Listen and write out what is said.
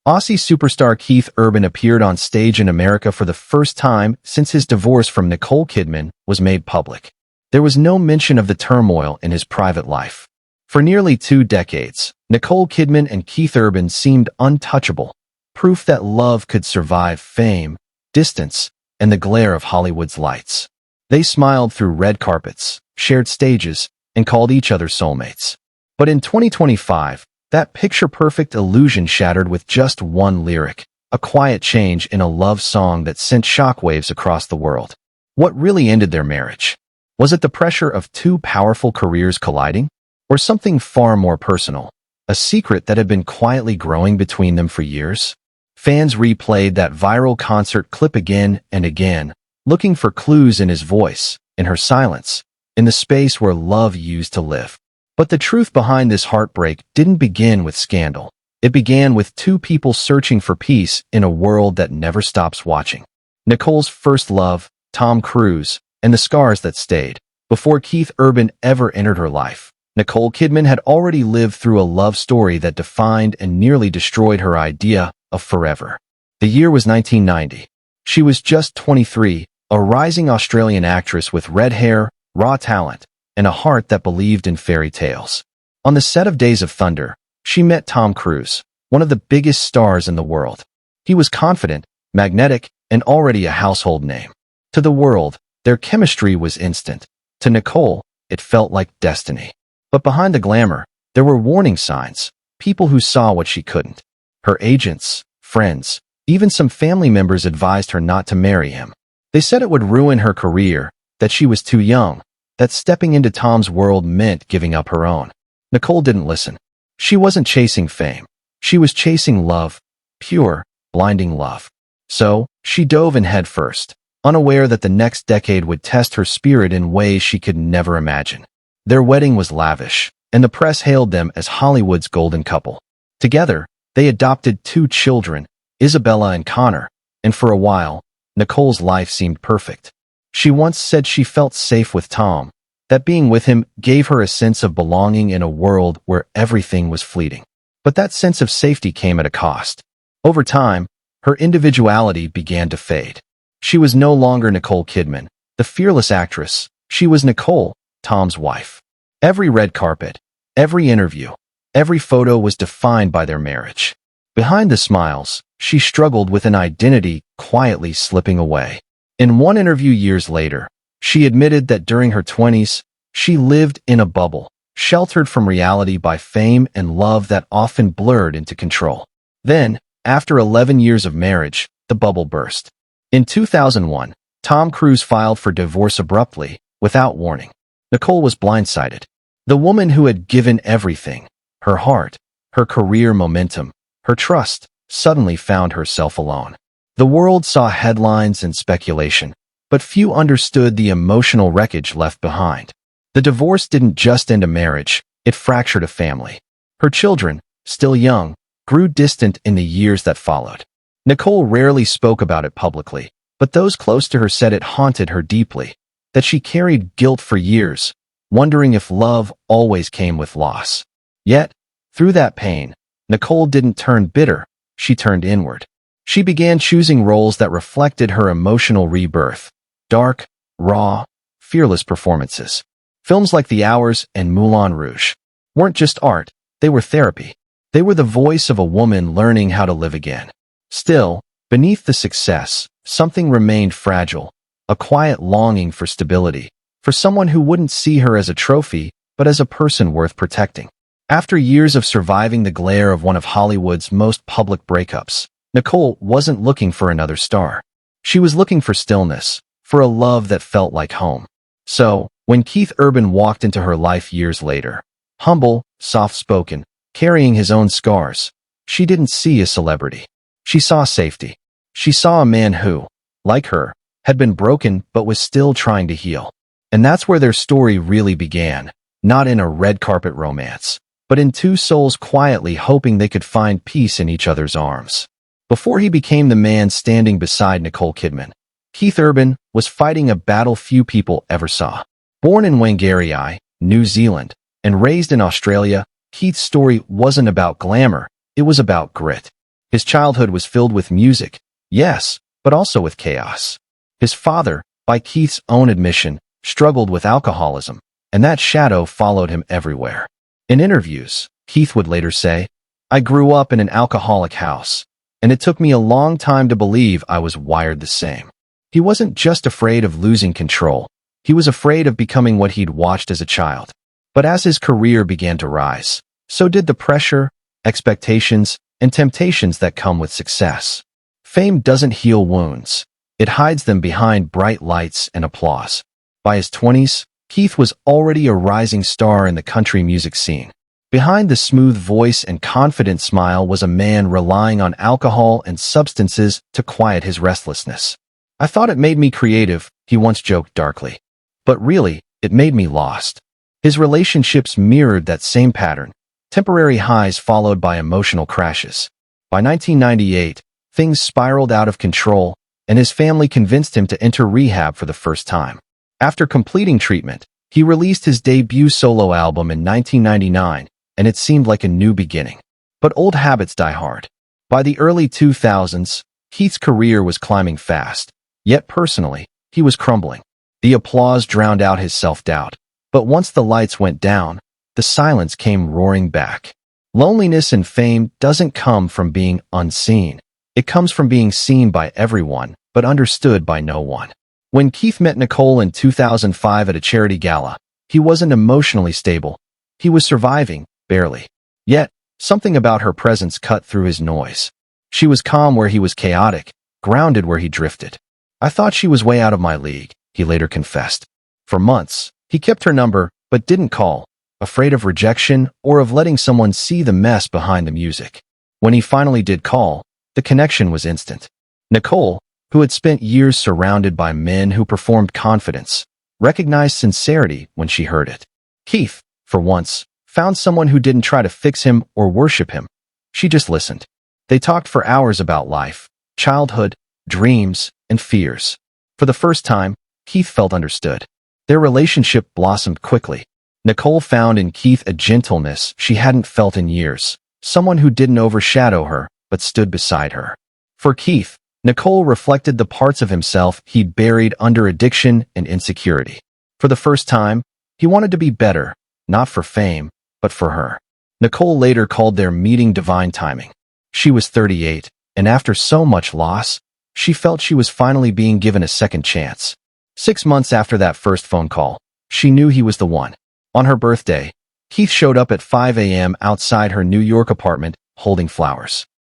Aussie superstar Keith Urban appeared on stage in America for the first time since his divorce from Nicole Kidman was made public. There was no mention of the turmoil in his private life. For nearly 2 decades, Nicole Kidman and Keith Urban seemed untouchable, proof that love could survive fame, distance, and the glare of Hollywood's lights. They smiled through red carpets, shared stages, and called each other soulmates. But in 2025, that picture-perfect illusion shattered with just one lyric, a quiet change in a love song that sent shockwaves across the world. What really ended their marriage? Was it the pressure of 2 powerful careers colliding? Or something far more personal, a secret that had been quietly growing between them for years? Fans replayed that viral concert clip again and again, looking for clues in his voice, in her silence, in the space where love used to live. But the truth behind this heartbreak didn't begin with scandal. It began with 2 people searching for peace in a world that never stops watching. Nicole's first love, Tom Cruise, and the scars that stayed. Before Keith Urban ever entered her life, Nicole Kidman had already lived through a love story that defined and nearly destroyed her idea of forever. The year was 1990. She was just 23, a rising Australian actress with red hair, raw talent, and a heart that believed in fairy tales. On the set of Days of Thunder, she met Tom Cruise, one of the biggest stars in the world. He was confident, magnetic, and already a household name. To the world, their chemistry was instant. To Nicole, it felt like destiny. But behind the glamour, there were warning signs, people who saw what she couldn't. Her agents, friends, even some family members advised her not to marry him. They said it would ruin her career, that she was too young, that stepping into Tom's world meant giving up her own. Nicole didn't listen. She wasn't chasing fame. She was chasing love, pure, blinding love. So, she dove in head first, unaware that the next decade would test her spirit in ways she could never imagine. Their wedding was lavish, and the press hailed them as Hollywood's golden couple. Together, they adopted 2 children, Isabella and Connor, and for a while, Nicole's life seemed perfect. She once said she felt safe with Tom, that being with him gave her a sense of belonging in a world where everything was fleeting. But that sense of safety came at a cost. Over time, her individuality began to fade. She was no longer Nicole Kidman, the fearless actress. She was Nicole, Tom's wife. Every red carpet, every interview, every photo was defined by their marriage. Behind the smiles, she struggled with an identity quietly slipping away. In one interview years later, she admitted that during her 20s, she lived in a bubble, sheltered from reality by fame and love that often blurred into control. Then, after 11 years of marriage, the bubble burst. In 2001, Tom Cruise filed for divorce abruptly, without warning. Nicole was blindsided. The woman who had given everything, her heart, her career momentum, her trust, suddenly found herself alone. The world saw headlines and speculation, but few understood the emotional wreckage left behind. The divorce didn't just end a marriage, it fractured a family. Her children, still young, grew distant in the years that followed. Nicole rarely spoke about it publicly, but those close to her said it haunted her deeply, that she carried guilt for years, wondering if love always came with loss. Yet, through that pain, Nicole didn't turn bitter, she turned inward. She began choosing roles that reflected her emotional rebirth. Dark, raw, fearless performances. Films like The Hours and Moulin Rouge weren't just art, they were therapy. They were the voice of a woman learning how to live again. Still, beneath the success, something remained fragile, a quiet longing for stability, for someone who wouldn't see her as a trophy, but as a person worth protecting. After years of surviving the glare of one of Hollywood's most public breakups, Nicole wasn't looking for another star. She was looking for stillness, for a love that felt like home. So, when Keith Urban walked into her life years later, humble, soft-spoken, carrying his own scars, she didn't see a celebrity. She saw safety. She saw a man who, like her, had been broken but was still trying to heal. And that's where their story really began, not in a red carpet romance, but in 2 souls quietly hoping they could find peace in each other's arms. Before he became the man standing beside Nicole Kidman, Keith Urban was fighting a battle few people ever saw. Born in Whangarei, New Zealand, and raised in Australia, Keith's story wasn't about glamour, it was about grit. His childhood was filled with music, yes, but also with chaos. His father, by Keith's own admission, struggled with alcoholism, and that shadow followed him everywhere. In interviews, Keith would later say, "I grew up in an alcoholic house, and it took me a long time to believe I was wired the same." He wasn't just afraid of losing control. He was afraid of becoming what he'd watched as a child. But as his career began to rise, so did the pressure, expectations, and temptations that come with success. Fame doesn't heal wounds. It hides them behind bright lights and applause. By his 20s, Keith was already a rising star in the country music scene. Behind the smooth voice and confident smile was a man relying on alcohol and substances to quiet his restlessness. "I thought it made me creative," he once joked darkly. But really, it made me lost. His relationships mirrored that same pattern, temporary highs followed by emotional crashes. By 1998, things spiraled out of control, and his family convinced him to enter rehab for the first time. After completing treatment, he released his debut solo album in 1999, and it seemed like a new beginning. But old habits die hard. By the early 2000s, Keith's career was climbing fast, yet personally, he was crumbling. The applause drowned out his self-doubt. But once the lights went down, the silence came roaring back. Loneliness and fame doesn't come from being unseen. It comes from being seen by everyone, but understood by no one. When Keith met Nicole in 2005 at a charity gala, he wasn't emotionally stable. He was surviving, barely. Yet, something about her presence cut through his noise. She was calm where he was chaotic, grounded where he drifted. "I thought she was way out of my league," he later confessed. For months, he kept her number, but didn't call, afraid of rejection or of letting someone see the mess behind the music. When he finally did call, the connection was instant. Nicole, who had spent years surrounded by men who performed confidence, recognized sincerity when she heard it. Keith, for once, found someone who didn't try to fix him or worship him. She just listened. They talked for hours about life, childhood, dreams, and fears. For the first time, Keith felt understood. Their relationship blossomed quickly. Nicole found in Keith a gentleness she hadn't felt in years, someone who didn't overshadow her, but stood beside her. For Keith, Nicole reflected the parts of himself he'd buried under addiction and insecurity. For the first time, he wanted to be better, not for fame, but for her. Nicole later called their meeting divine timing. She was 38, and after so much loss, she felt she was finally being given a second chance. 6 months after that first phone call, she knew he was the one. On her birthday, Keith showed up at 5 a.m. outside her New York apartment, holding flowers.